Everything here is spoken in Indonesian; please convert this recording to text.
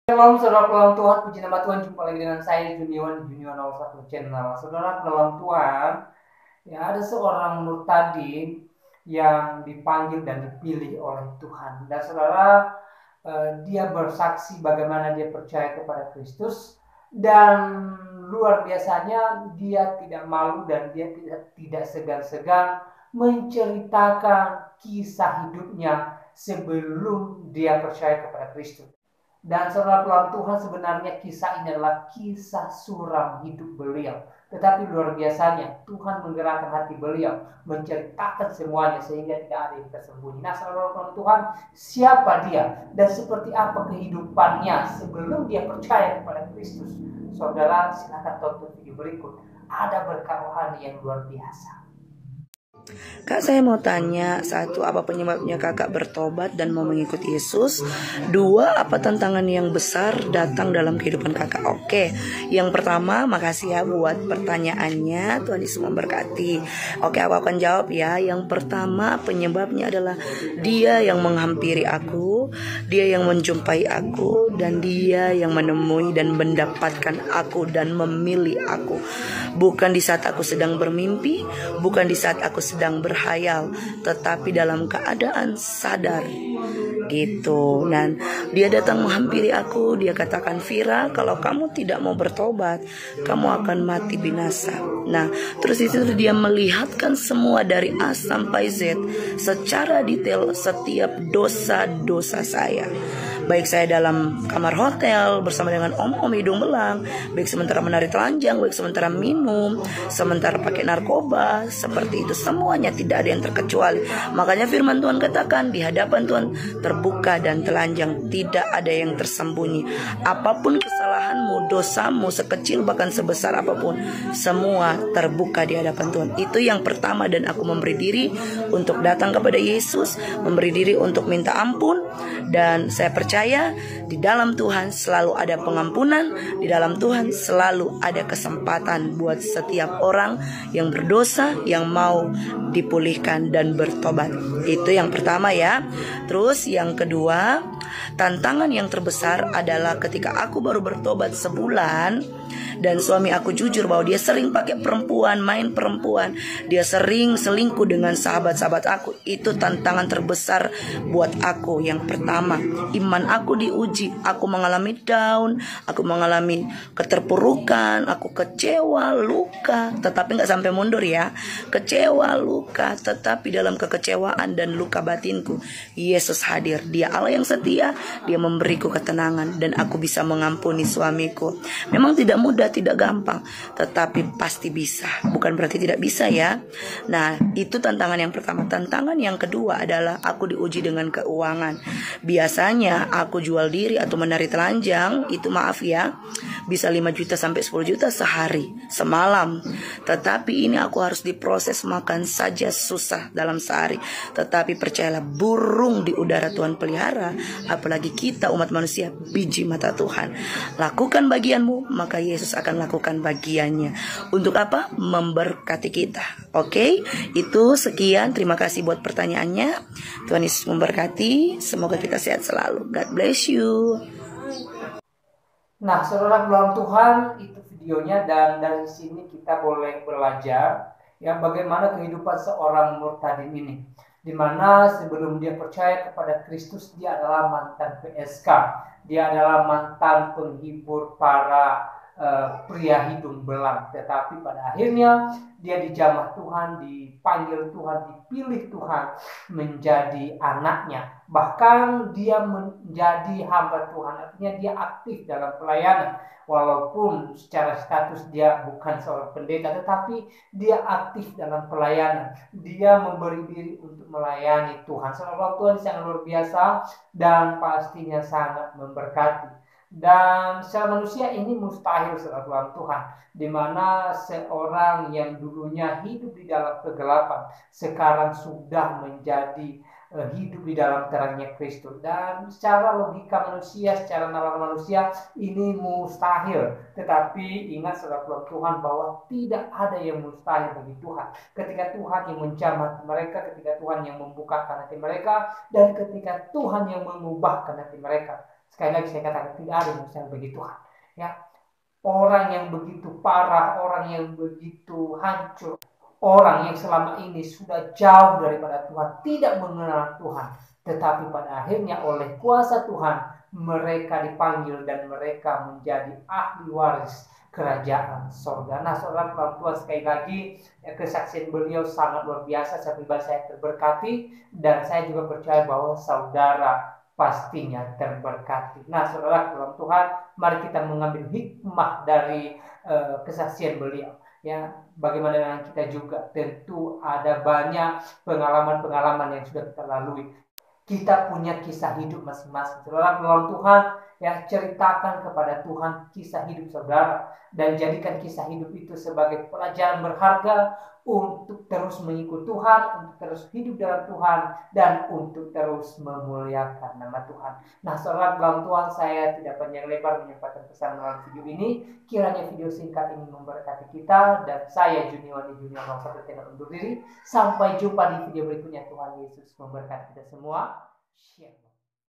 Shalom saudara dalam Tuhan, puji nama Tuhan, jumpa lagi dengan saya Junior 01 Channel. Saudara dalam Tuhan, ya ada seorang murtadi yang dipanggil dan dipilih oleh Tuhan. Dan saudara, dia bersaksi bagaimana dia percaya kepada Kristus, dan luar biasanya dia tidak malu dan dia tidak segan-segan menceritakan kisah hidupnya sebelum dia percaya kepada Kristus. Dan saudara pelan Tuhan, sebenarnya kisah ini adalah kisah suram hidup beliau. Tetapi luar biasanya Tuhan menggerakkan hati beliau menceritakan semuanya sehingga tidak ada yang tersembunyi. Nah saudara pelan Tuhan, siapa dia dan seperti apa kehidupannya sebelum dia percaya kepada Kristus? Saudara silakan tonton video berikut. Ada berkat rohani yang luar biasa. Kak, saya mau tanya, satu, apa penyebabnya kakak bertobat dan mau mengikuti Yesus? Dua, apa tantangan yang besar datang dalam kehidupan kakak? Oke, yang pertama, makasih ya buat pertanyaannya. Tuhan Yesus memberkati. Oke, aku akan jawab ya. Yang pertama, penyebabnya adalah dia yang menghampiri aku, dia yang menjumpai aku, dan dia yang menemui dan mendapatkan aku dan memilih aku. Bukan di saat aku sedang bermimpi, bukan di saat aku sedang berhayal, tetapi dalam keadaan sadar gitu. Dan dia datang menghampiri aku, dia katakan, Vira, kalau kamu tidak mau bertobat, kamu akan mati binasa. Nah, terus itu dia melihatkan semua dari A sampai Z secara detail setiap dosa-dosa saya. Baik saya dalam kamar hotel bersama dengan om-om hidung belang, baik sementara menari telanjang, baik sementara minum, sementara pakai narkoba, seperti itu. Semuanya tidak ada yang terkecuali. Makanya firman Tuhan katakan, di hadapan Tuhan terbuka dan telanjang, tidak ada yang tersembunyi. Apapun kesalahanmu, dosamu, sekecil bahkan sebesar apapun, semua terbuka di hadapan Tuhan. Itu yang pertama, dan aku memberi diri untuk datang kepada Yesus, memberi diri untuk minta ampun. Dan saya percaya di dalam Tuhan selalu ada pengampunan, di dalam Tuhan selalu ada kesempatan buat setiap orang yang berdosa, yang mau dipulihkan dan bertobat. Itu yang pertama ya. Terus yang kedua, tantangan yang terbesar adalah ketika aku baru bertobat sebulan, dan suami aku jujur bahwa dia sering pakai perempuan, main perempuan, dia sering selingkuh dengan sahabat-sahabat aku. Itu tantangan terbesar buat aku. Yang pertama, iman aku diuji. Aku mengalami down, aku mengalami keterpurukan, aku kecewa, luka, tetapi gak sampai mundur ya. Kecewa, luka, tetapi dalam kekecewaan dan luka batinku, Yesus hadir. Dia Allah yang setia, dia memberiku ketenangan, dan aku bisa mengampuni suamiku. Memang tidak mudah, tidak gampang, tetapi pasti bisa. Bukan berarti tidak bisa ya. Nah, itu tantangan yang pertama. Tantangan yang kedua adalah aku diuji dengan keuangan. Biasanya aku jual diri atau menari telanjang, itu maaf ya, bisa 5 juta sampai 10 juta sehari, semalam. Tetapi ini aku harus diproses, makan saja susah dalam sehari. Tetapi percayalah, burung di udara Tuhan pelihara, apalagi kita umat manusia, biji mata Tuhan. Lakukan bagianmu, maka Yesus akan lakukan bagiannya. Untuk apa? Memberkati kita. Oke? Itu sekian. Terima kasih buat pertanyaannya. Tuhan Yesus memberkati. Semoga kita sehat selalu. God bless you. Nah saudara dalam Tuhan, itu videonya, dan dari sini kita boleh belajar ya bagaimana kehidupan seorang murtadin ini, dimana sebelum dia percaya kepada Kristus dia adalah mantan PSK, dia adalah mantan penghibur para pria hidung belang. Tetapi pada akhirnya dia dijamah Tuhan, dipanggil Tuhan, dipilih Tuhan menjadi anaknya. Bahkan dia menjadi hamba Tuhan, artinya dia aktif dalam pelayanan. Walaupun secara status dia bukan seorang pendeta, tetapi dia aktif dalam pelayanan. Dia memberi diri untuk melayani Tuhan. Seorang Tuhan sangat luar biasa dan pastinya sangat memberkati. Dan secara manusia ini mustahil seorang Tuhan, di mana seorang yang dulunya hidup di dalam kegelapan sekarang sudah menjadi hidup di dalam terangnya Kristus. Dan secara logika manusia, secara nalar manusia ini mustahil. Tetapi ingat saudara Tuhan bahwa tidak ada yang mustahil bagi Tuhan. Ketika Tuhan yang menjamah mereka, ketika Tuhan yang membukakan hati mereka, dan ketika Tuhan yang mengubahkan hati mereka. Sekali lagi saya katakan tidak ada manusia yang bagi Tuhan. Ya, orang yang begitu parah, orang yang begitu hancur, orang yang selama ini sudah jauh daripada Tuhan, tidak mengenal Tuhan, tetapi pada akhirnya oleh kuasa Tuhan mereka dipanggil dan mereka menjadi ahli waris kerajaan sorga. Nah, saudara orang tua, sekali lagi kesaksian beliau sangat luar biasa. Saya pribadi saya terberkati dan saya juga percaya bahwa saudara pastinya terberkati. Nah, saudara dalam Tuhan, mari kita mengambil hikmah dari kesaksian beliau. Ya, bagaimana dengan kita juga, tentu ada banyak pengalaman-pengalaman yang sudah kita lalui. Kita punya kisah hidup masing-masing. Saudara dalam Tuhan, ya, ceritakan kepada Tuhan kisah hidup saudara dan jadikan kisah hidup itu sebagai pelajaran berharga untuk terus mengikut Tuhan, untuk terus hidup dalam Tuhan, dan untuk terus memuliakan nama Tuhan. Nah, saudara dalam Tuhan, saya tidak panjang lebar menyampaikan pesan melalui video ini. Kiranya video singkat ini memberkati kita, dan saya Junior Satu undur diri. Sampai jumpa di video berikutnya. Tuhan Yesus memberkati kita semua. Shalom.